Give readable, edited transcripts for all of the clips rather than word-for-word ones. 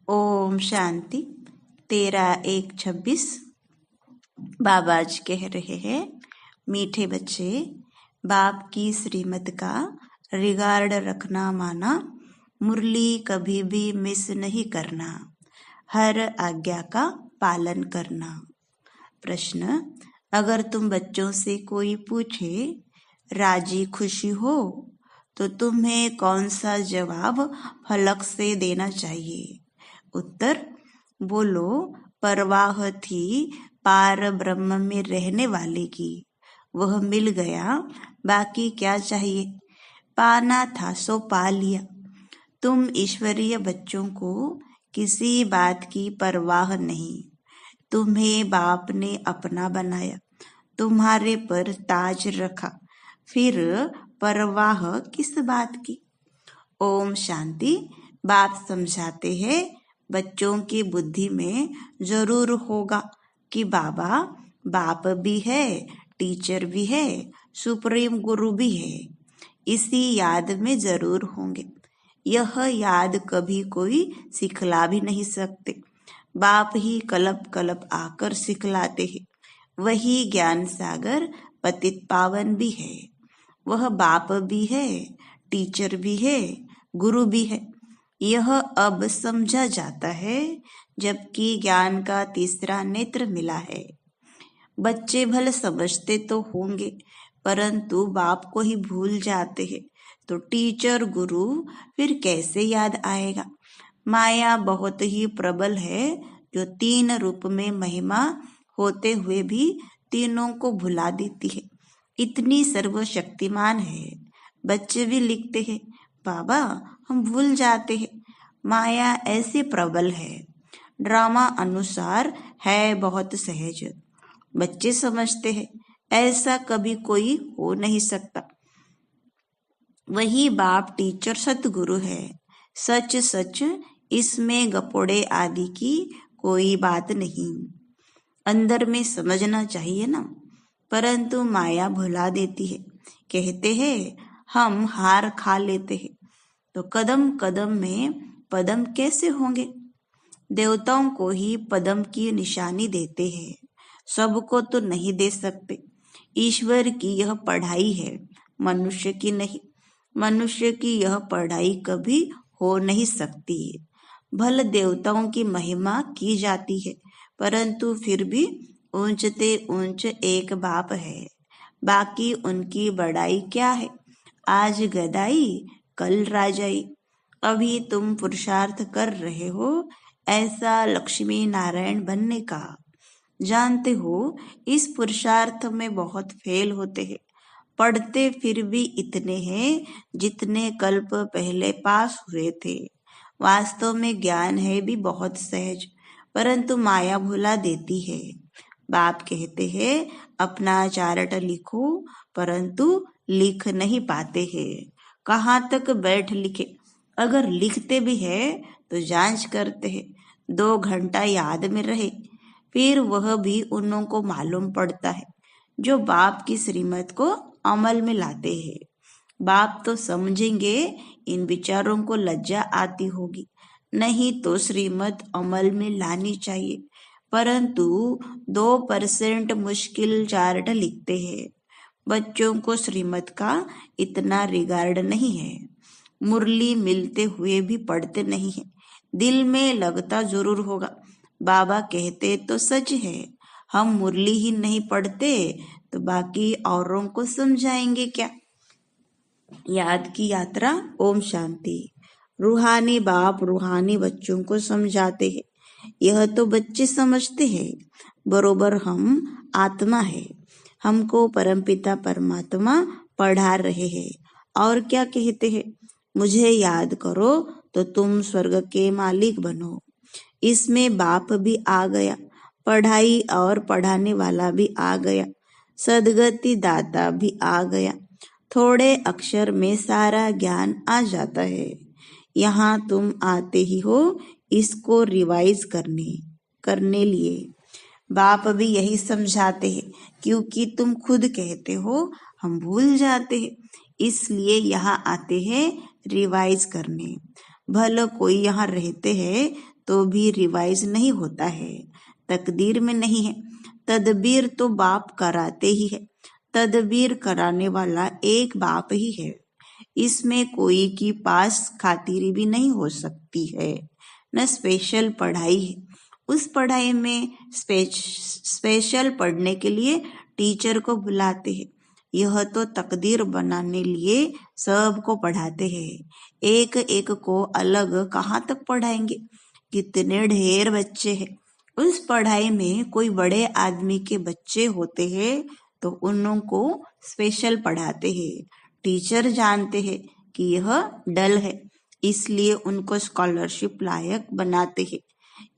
ओम शांति। 13/1/26। बाबा जी कह रहे हैं, मीठे बच्चे, बाप की श्रीमत का रिगार्ड रखना माना, मुरली कभी भी मिस नहीं करना, हर आज्ञा का पालन करना। प्रश्न: अगर तुम बच्चों से कोई पूछे राजी खुशी हो तो तुम्हें कौन सा जवाब फलक से देना चाहिए? उत्तर: बोलो, परवाह थी पार ब्रह्म में रहने वाले की, वह मिल गया, बाकी क्या चाहिए? पाना था सो पा लिया। तुम ईश्वरीय बच्चों को किसी बात की परवाह नहीं। तुम्हें बाप ने अपना बनाया, तुम्हारे पर ताज रखा, फिर परवाह किस बात की? ओम शांति। बाप समझाते हैं, बच्चों की बुद्धि में जरूर होगा कि बाबा बाप भी है, टीचर भी है, सुप्रीम गुरु भी है। इसी याद में जरूर होंगे। यह याद कभी कोई सिखला भी नहीं सकते। बाप ही कलप कलप आकर सिखलाते हैं। वही ज्ञान सागर पतित पावन भी है। वह बाप भी है, टीचर भी है, गुरु भी है। यह अब समझा जाता है, जबकि ज्ञान का तीसरा नेत्र मिला है। बच्चे भले समझते तो होंगे, परंतु बाप को ही भूल जाते हैं, तो टीचर गुरु फिर कैसे याद आएगा? माया बहुत ही प्रबल है, जो 3 रूप में महिमा होते हुए भी तीनों को भुला देती है। इतनी सर्वशक्तिमान है। बच्चे भी लिखते हैं, बाबा हम भूल जाते हैं। माया ऐसे प्रबल है, ड्रामा अनुसार है बहुत सहज। बच्चे समझते हैं, ऐसा कभी कोई हो नहीं सकता। वही बाप टीचर सतगुरु है। सच सच इसमें गपोड़े आदि की कोई बात नहीं। अंदर में समझना चाहिए ना, परंतु माया भुला देती है। कहते हैं हम हार खा लेते हैं, तो कदम कदम में पदम कैसे होंगे? देवताओं को ही पदम की निशानी देते हैं, सबको तो नहीं दे सकते। ईश्वर की यह पढ़ाई है, मनुष्य की नहीं। मनुष्य की यह पढ़ाई कभी हो नहीं सकती। भले देवताओं की महिमा की जाती है, परंतु फिर भी ऊंचते ऊंच एक बाप है। बाकी उनकी बड़ाई क्या है? आज गदाई, कल राजाई। अभी तुम पुरुषार्थ कर रहे हो ऐसा लक्ष्मी नारायण बनने का। जानते हो, इस पुरुषार्थ में बहुत फेल होते हैं। पढ़ते फिर भी इतने हैं जितने कल्प पहले पास हुए थे। वास्तव में ज्ञान है भी बहुत सहज, परंतु माया भुला देती है। बाप कहते हैं अपना चार्ट लिखो, परंतु लिख नहीं पाते हैं। कहाँ तक बैठ लिखे? अगर लिखते भी है तो जांच करते हैं, 2 घंटा याद में रहे, फिर वह भी उन्हों को मालूम पड़ता है जो बाप की श्रीमत को अमल में लाते हैं। बाप तो समझेंगे, इन विचारों को लज्जा आती होगी, नहीं तो श्रीमत अमल में लानी चाहिए, परंतु 2% मुश्किल चार्ट लिखते हैं। बच्चों को श्रीमत का इतना रिगार्ड नहीं है। मुरली मिलते हुए भी पढ़ते नहीं है। दिल में लगता जरूर होगा, बाबा कहते तो सच है, हम मुरली ही नहीं पढ़ते तो बाकी औरों को समझाएंगे क्या? याद की यात्रा। ओम शांति। रूहानी बाप रूहानी बच्चों को समझाते हैं। यह तो बच्चे समझते हैं, बरोबर हम आत्मा है, हमको परमपिता परमात्मा पढ़ा रहे हैं। और क्या कहते हैं? मुझे याद करो तो तुम स्वर्ग के मालिक बनो। इसमें बाप भी आ गया, पढ़ाई और पढ़ाने वाला भी आ गया, सदगति दाता भी आ गया। थोड़े अक्षर में सारा ज्ञान आ जाता है। यहाँ तुम आते ही हो इसको रिवाइज करने लिए। बाप भी यही समझाते हैं, क्योंकि तुम खुद कहते हो हम भूल जाते हैं, इसलिए यहाँ आते हैं रिवाइज करने। भले कोई यहाँ रहते हैं तो भी रिवाइज नहीं होता है, तकदीर में नहीं है। तदबीर तो बाप कराते ही है, तदबीर कराने वाला एक बाप ही है। इसमें कोई की पास खातिरी भी नहीं हो सकती है, न स्पेशल पढ़ाई है। उस पढ़ाई में स्पेशल पढ़ने के लिए टीचर को बुलाते हैं। यह तो तकदीर बनाने लिए सबको पढ़ाते हैं। एक एक को अलग कहाँ तक पढ़ाएंगे, कितने ढेर बच्चे हैं। उस पढ़ाई में कोई बड़े आदमी के बच्चे होते हैं तो उनको स्पेशल पढ़ाते हैं। टीचर जानते हैं कि यह डल है, इसलिए उनको स्कॉलरशिप लायक बनाते हैं।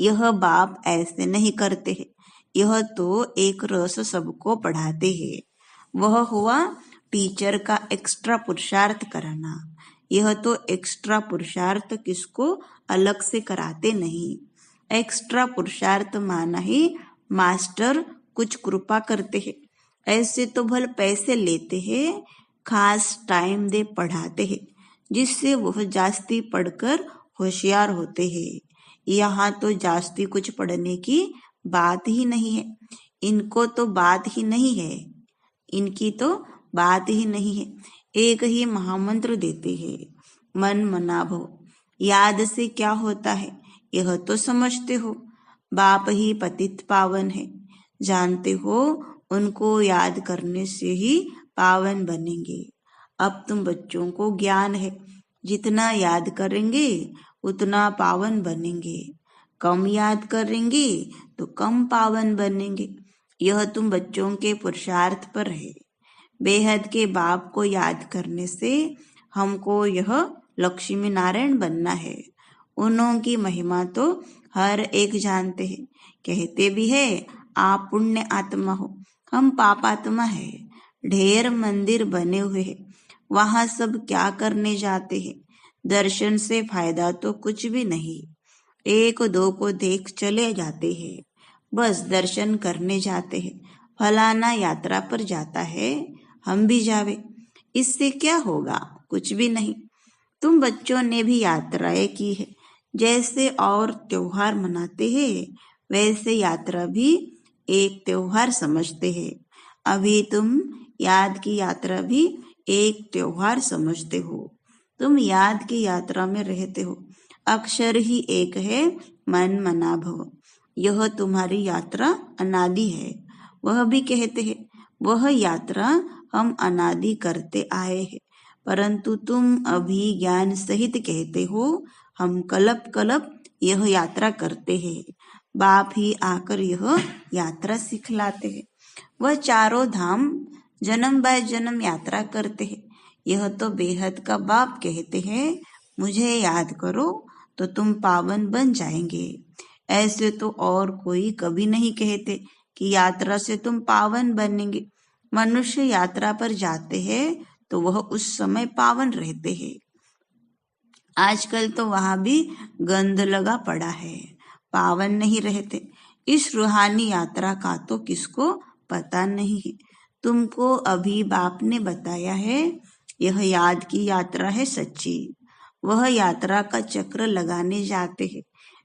यह बाप ऐसे नहीं करते हैं, यह तो एक रस सबको पढ़ाते हैं। वह हुआ टीचर का एक्स्ट्रा पुरुषार्थ कराना। यह तो एक्स्ट्रा पुरुषार्थ किसको अलग से कराते नहीं। एक्स्ट्रा पुरुषार्थ माना ही मास्टर कुछ कृपा करते हैं। ऐसे तो भले पैसे लेते हैं, खास टाइम दे पढ़ाते हैं, जिससे वह जास्ती पढ़कर होशियार होते हैं। यहाँ तो जास्ती कुछ पढ़ने की बात ही नहीं है। इनको तो बात ही नहीं है, इनकी तो बात ही नहीं है। एक ही महामंत्र देते हैं, मन मना भव। याद से क्या होता है यह तो समझते हो। बाप ही पतित पावन है, जानते हो। उनको याद करने से ही पावन बनेंगे। अब तुम बच्चों को ज्ञान है, जितना याद करेंगे उतना पावन बनेंगे। कम याद करेंगे तो कम पावन बनेंगे। यह तुम बच्चों के पुरुषार्थ पर है। बेहद के बाप को याद करने से हमको यह लक्ष्मी नारायण बनना है। उन्होंने महिमा तो हर एक जानते हैं। कहते भी है आप पुण्य आत्मा हो, हम पाप आत्मा है। ढेर मंदिर बने हुए हैं, वहां सब क्या करने जाते हैं। दर्शन से फायदा तो कुछ भी नहीं। एक दो को देख चले जाते हैं, बस दर्शन करने जाते हैं। फलाना यात्रा पर जाता है, हम भी जावे, इससे क्या होगा, कुछ भी नहीं। तुम बच्चों ने भी यात्राएं की है। जैसे और त्योहार मनाते हैं वैसे यात्रा भी एक त्योहार समझते हैं। अभी तुम याद की यात्रा भी एक त्योहार समझते हो। तुम याद की यात्रा में रहते हो। अक्षर ही एक है, मन मना भव। यह तुम्हारी यात्रा अनादि है। वह भी कहते हैं वह यात्रा हम अनादि करते आए हैं, परंतु तुम अभी ज्ञान सहित कहते हो हम कल्प कल्प यह यात्रा करते हैं। बाप ही आकर यह यात्रा सिखलाते हैं। वह चारों धाम जन्म बाय जन्म यात्रा करते हैं। यह तो बेहद का बाप कहते हैं मुझे याद करो तो तुम पावन बन जाएंगे। ऐसे तो और कोई कभी नहीं कहते कि यात्रा से तुम पावन बनेंगे। मनुष्य यात्रा पर जाते हैं तो वह उस समय पावन रहते हैं। आजकल तो वहां भी गंध लगा पड़ा है, पावन नहीं रहते। इस रूहानी यात्रा का तो किसको पता नहीं है। तुमको अभी बाप ने बताया है यह याद की यात्रा है सच्ची। वह यात्रा का चक्र लगाने जाते हैं,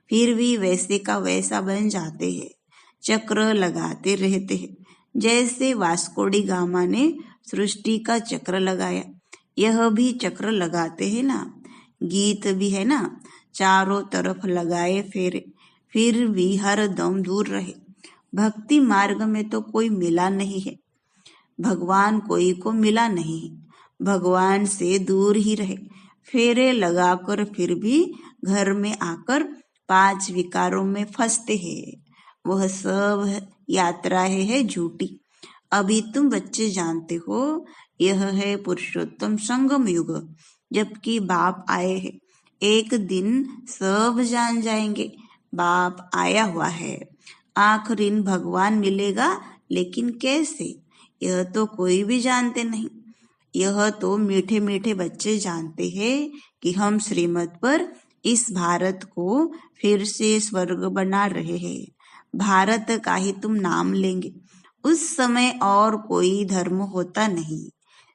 फिर भी वैसे का वैसा बन जाते हैं। चक्र लगाते रहते हैं, जैसे वास्कोडी गामा ने सृष्टि का चक्र लगाया, यह भी चक्र लगाते हैं ना। गीत भी है ना, चारों तरफ लगाए फेरे, फिर भी हर दम दूर रहे। भक्ति मार्ग में तो कोई मिला नहीं है, भगवान कोई को मिला नहीं, भगवान से दूर ही रहे। फेरे लगाकर फिर भी घर में आकर 5 विकारों में फंसते हैं। वह सब यात्राएं है झूठी। अभी तुम बच्चे जानते हो यह है पुरुषोत्तम संगम युग, जबकि बाप आए हैं। एक दिन सब जान जाएंगे बाप आया हुआ है। आखिर इन भगवान मिलेगा, लेकिन कैसे यह तो कोई भी जानते नहीं। यह तो मीठे मीठे बच्चे जानते हैं कि हम श्रीमत पर इस भारत को फिर से स्वर्ग बना रहे हैं। भारत का ही तुम नाम लेंगे, उस समय और कोई धर्म होता नहीं,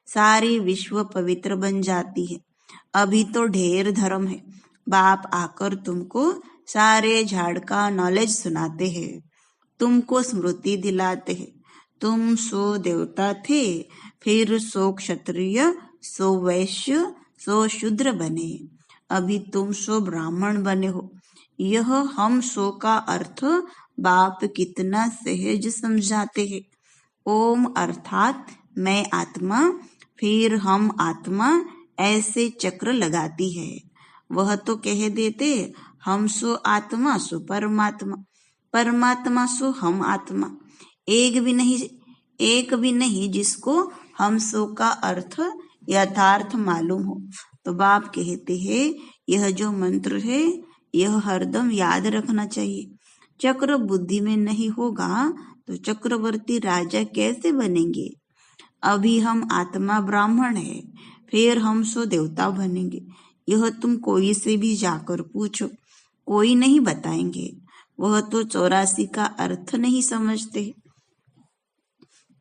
सारी विश्व पवित्र बन जाती है। अभी तो ढेर धर्म है, बाप आकर तुमको सारे झाड़ का नॉलेज सुनाते हैं, तुमको स्मृति दिलाते हैं। तुम सो देवता थे, फिर सो क्षत्रिय, सो वैश्य, सो शूद्र बने, अभी तुम सो ब्राह्मण बने हो। यह हम सो का अर्थ बाप कितना सहज समझाते हैं। ओम अर्थात मैं आत्मा, फिर हम आत्मा, ऐसे चक्र लगाती है। वह तो कह देते हम सो आत्मा सो परमात्मा, परमात्मा सो हम आत्मा। एक भी नहीं जिसको हम सो का अर्थ यथार्थ मालूम हो। तो बाप कहते हैं यह जो मंत्र है यह हरदम याद रखना चाहिए। चक्र बुद्धि में नहीं होगा तो चक्रवर्ती राजा कैसे बनेंगे। अभी हम आत्मा ब्राह्मण है, फिर हम सो देवता बनेंगे। यह तुम कोई से भी जाकर पूछो, कोई नहीं बताएंगे। वह तो 84 का अर्थ नहीं समझते।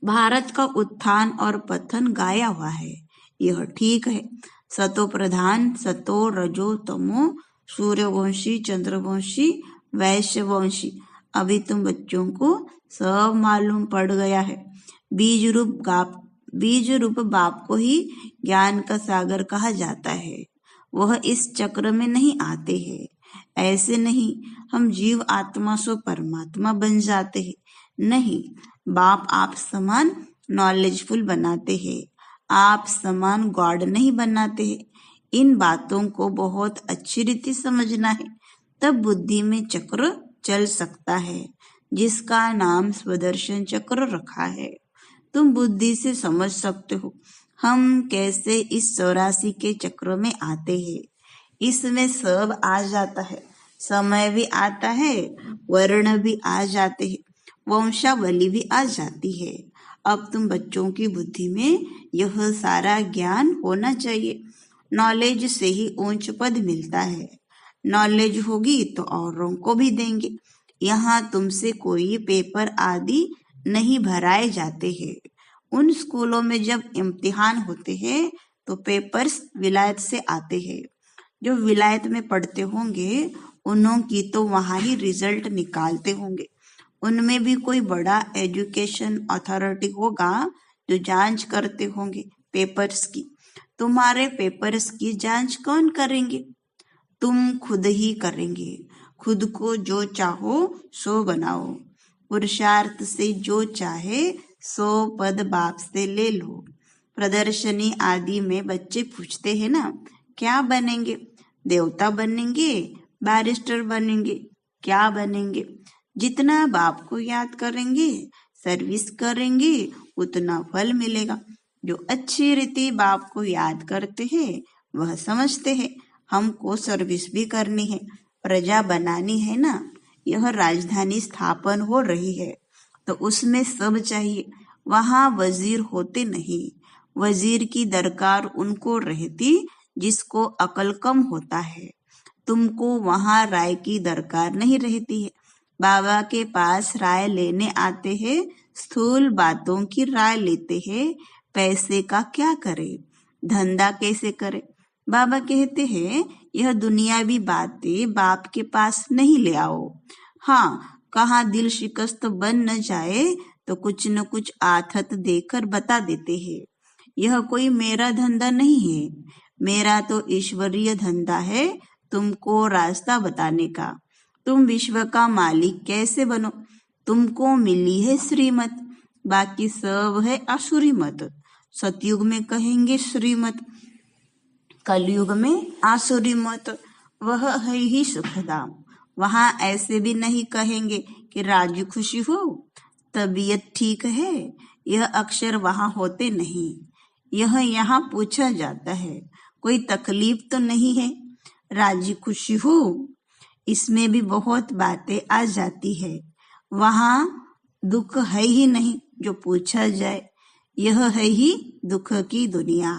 भारत का उत्थान और पतन गाया हुआ है, यह ठीक है। सतो प्रधान, सतो रजो तमो, सूर्यवंशी, चंद्रवंशी, वैश्यवंशी। अभी तुम बच्चों को सब मालूम पड़ गया है। बीज रूप बाप को ही ज्ञान का सागर कहा जाता है। वह इस चक्र में नहीं आते हैं। ऐसे नहीं हम जीव आत्मा सो परमात्मा बन जाते हैं। नहीं, बाप आप समान नॉलेजफुल बनाते हैं, आप समान गॉड नहीं बनाते हैं। इन बातों को बहुत अच्छी रीति समझना है, तब बुद्धि में चक्र चल सकता है, जिसका नाम स्वदर्शन चक्र रखा है। तुम बुद्धि से समझ सकते हो हम कैसे इस 84 के चक्र में आते हैं। इसमें सब आ जाता है, समय भी आता है, वर्ण भी आ जाते हैं, वंशावली भी आ जाती है। अब तुम बच्चों की बुद्धि में यह सारा ज्ञान होना चाहिए। नॉलेज से ही ऊंच पद मिलता है। नॉलेज होगी तो औरों को भी देंगे। यहाँ तुमसे कोई पेपर आदि नहीं भराए जाते हैं। उन स्कूलों में जब इम्तिहान होते हैं तो पेपर्स विलायत से आते हैं। जो विलायत में पढ़ते होंगे उन्हों की तो वहां ही रिजल्ट निकालते होंगे। उनमें भी कोई बड़ा एजुकेशन अथॉरिटी होगा जो जांच करते होंगे पेपर्स की। तुम्हारे पेपर्स की जांच कौन करेंगे? तुम खुद ही करेंगे। खुद को जो चाहो सो बनाओ। पुरुषार्थ से जो चाहे सो पद बाप से ले लो। प्रदर्शनी आदि में बच्चे पूछते हैं ना, क्या बनेंगे? देवता बनेंगे, बैरिस्टर बनेंगे, क्या बनेंगे? जितना बाप को याद करेंगे, सर्विस करेंगे, उतना फल मिलेगा। जो अच्छी रीति बाप को याद करते हैं वह समझते हैं हमको सर्विस भी करनी है, प्रजा बनानी है ना। यह राजधानी स्थापन हो रही है तो उसमें सब चाहिए। वहां वजीर होते नहीं। वजीर की दरकार उनको रहती जिसको अकल कम होता है। तुमको वहां राय की दरकार नहीं रहती है। बाबा के पास राय लेने आते हैं, स्थूल बातों की राय लेते हैं। पैसे का क्या करे, धंधा कैसे करे? बाबा कहते हैं यह दुनियावी बातें बाप के पास नहीं ले आओ। हाँ, कहाँ दिल शिकस्त बन न जाए तो कुछ न कुछ आथत देकर बता देते हैं। यह कोई मेरा धंधा नहीं है, मेरा तो ईश्वरीय धंधा है तुमको रास्ता बताने का। तुम विश्व का मालिक कैसे बनो? तुमको मिली है श्रीमत, बाकी सब है आसुरी मत। सतयुग में कहेंगे श्रीमत, कलयुग में आसुरी मत। वह है ही सुखधाम। वहां ऐसे भी नहीं कहेंगे कि राजी खुशी हो, तबीयत ठीक है। यह अक्षर वहां होते नहीं। यह यहाँ पूछा जाता है, कोई तकलीफ तो नहीं है? राजी खुशी हो, इसमें भी बहुत बातें आ जाती है। वहां दुख है ही नहीं जो पूछा जाए। यह है ही दुख की दुनिया।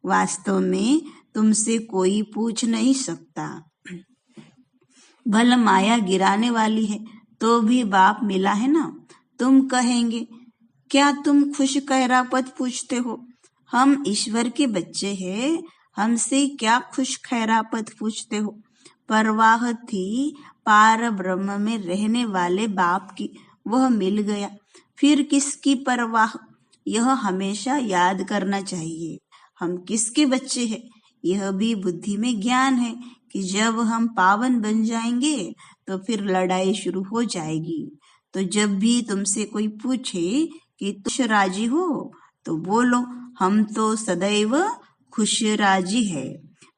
वास्तव में तुमसे कोई पूछ नहीं सकता। भल माया गिराने वाली है तो भी बाप मिला है ना। तुम कहेंगे क्या तुम खुश कहरा पद पूछते हो? हम ईश्वर के बच्चे हैं, हमसे क्या खुश खैरा पद पूछते हो? परवाह थी पार ब्रह्म में रहने वाले बाप की, वह मिल गया। फिर किसकी परवाह, यह हमेशा याद करना चाहिए। हम किसके बच्चे हैं, यह भी बुद्धि में ज्ञान है कि जब हम पावन बन जाएंगे तो फिर लड़ाई शुरू हो जाएगी। तो जब भी तुमसे कोई पूछे कि तुम राजी हो तो बोलो, हम तो सदैव खुश राजी है।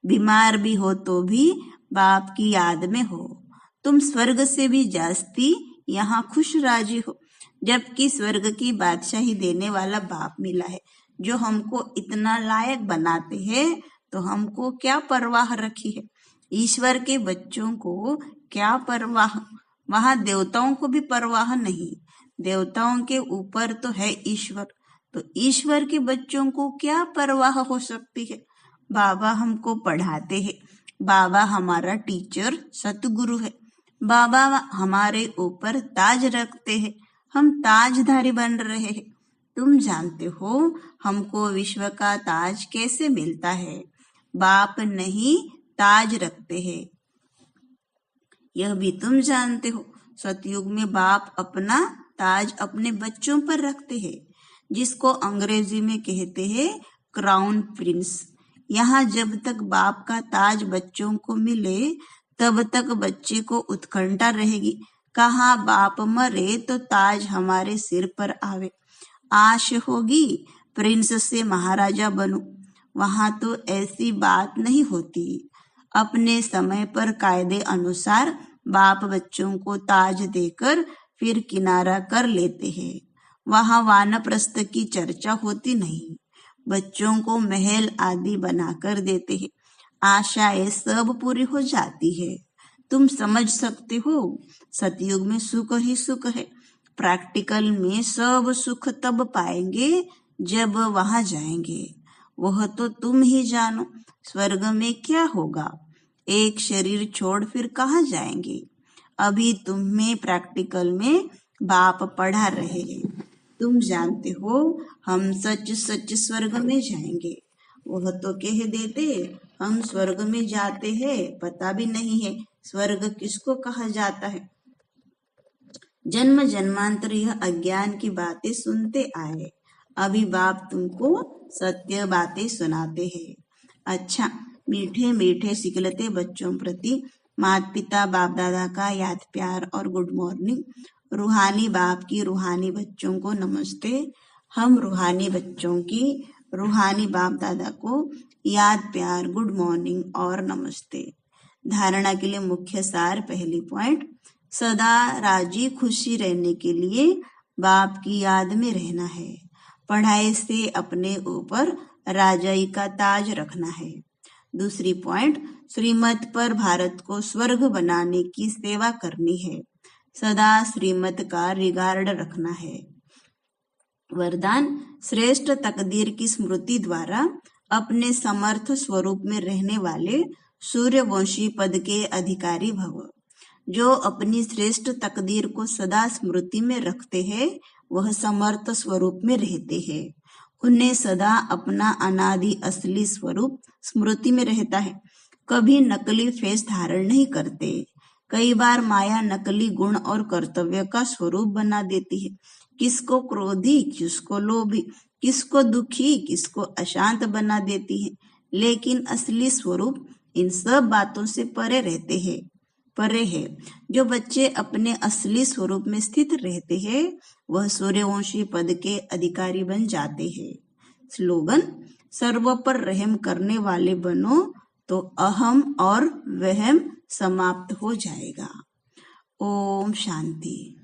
बीमार भी हो तो भी बाप की याद में हो। तुम स्वर्ग से भी जास्ती यहाँ खुश राजी हो, जबकि स्वर्ग की बादशाही देने वाला बाप मिला है, जो हमको इतना लायक बनाते हैं। तो हमको क्या परवाह रखी है, ईश्वर के बच्चों को क्या परवाह। वहां देवताओं को भी परवाह नहीं, देवताओं के ऊपर तो है ईश्वर, तो ईश्वर के बच्चों को क्या परवाह हो सकती है। बाबा हमको पढ़ाते हैं, बाबा हमारा टीचर सतगुरु है, बाबा हमारे ऊपर ताज रखते हैं, हम ताजधारी बन रहे हैं। तुम जानते हो हमको विश्व का ताज कैसे मिलता है, बाप नहीं ताज रखते हैं, यह भी तुम जानते हो। सतयुग में बाप अपना ताज अपने बच्चों पर रखते हैं, जिसको अंग्रेजी में कहते हैं क्राउन प्रिंस। यहाँ जब तक बाप का ताज बच्चों को मिले तब तक बच्चे को उत्कंठा रहेगी, कहाँ बाप मरे तो ताज हमारे सिर पर आवे। आश होगी प्रिंस से महाराजा बनूं, वहां तो ऐसी बात नहीं होती। अपने समय पर कायदे अनुसार बाप बच्चों को ताज देकर फिर किनारा कर लेते हैं। वहां वानप्रस्थ की चर्चा होती नहीं, बच्चों को महल आदि बनाकर देते हैं, आशाएं सब पूरी हो जाती है। तुम समझ सकते हो, सतयुग में सुख ही सुख है। प्रैक्टिकल में सब सुख तब पाएंगे जब वहां जाएंगे, वह तो तुम ही जानो। स्वर्ग में क्या होगा, एक शरीर छोड़ फिर कहाँ जाएंगे। अभी तुम्हें प्रैक्टिकल में बाप पढ़ा रहे हैं, तुम जानते हो हम सच सच स्वर्ग में जाएंगे। वह तो कह देते हम स्वर्ग में जाते हैं, पता भी नहीं है स्वर्ग किसको कहा जाता है। जन्म जन्मांतर यह अज्ञान की बातें सुनते आए, अभी बाप तुमको सत्य बातें सुनाते हैं। अच्छा, मीठे मीठे सिखलते बच्चों प्रति माता पिता बाप दादा का याद प्यार और गुड मॉर्निंग। रूहानी बाप की रूहानी बच्चों को नमस्ते। हम रूहानी बच्चों की रूहानी बाप दादा को याद प्यार गुड मॉर्निंग और नमस्ते। धारणा के लिए मुख्य सार, पहली पॉइंट, सदा राजी खुशी रहने के लिए बाप की याद में रहना है। पढ़ाई से अपने ऊपर राजाई का ताज रखना है। दूसरी पॉइंट, श्रीमत पर भारत को स्वर्ग बनाने की सेवा करनी है, सदा श्रीमत का रिगार्ड रखना है। वरदान, श्रेष्ठ तकदीर की स्मृति द्वारा अपने समर्थ स्वरूप में रहने वाले सूर्यवंशी पद के अधिकारी भव। जो अपनी श्रेष्ठ तकदीर को सदा स्मृति में रखते हैं वह समर्थ स्वरूप में रहते हैं। उन्हें सदा अपना अनादि असली स्वरूप स्मृति में रहता है, कभी नकली फेस धारण नहीं करते। कई बार माया नकली गुण और कर्तव्य का स्वरूप बना देती है, किसको क्रोधी, किसको लोभी, किसको दुखी, किसको अशांत बना देती है, लेकिन असली स्वरूप इन सब बातों से परे रहते हैं, परे है। जो बच्चे अपने असली स्वरूप में स्थित रहते हैं वह सूर्यवंशी पद के अधिकारी बन जाते हैं। स्लोगन, सर्व पर रहम करने वाले बनो तो अहम और वहम समाप्त हो जाएगा। ओम शांति।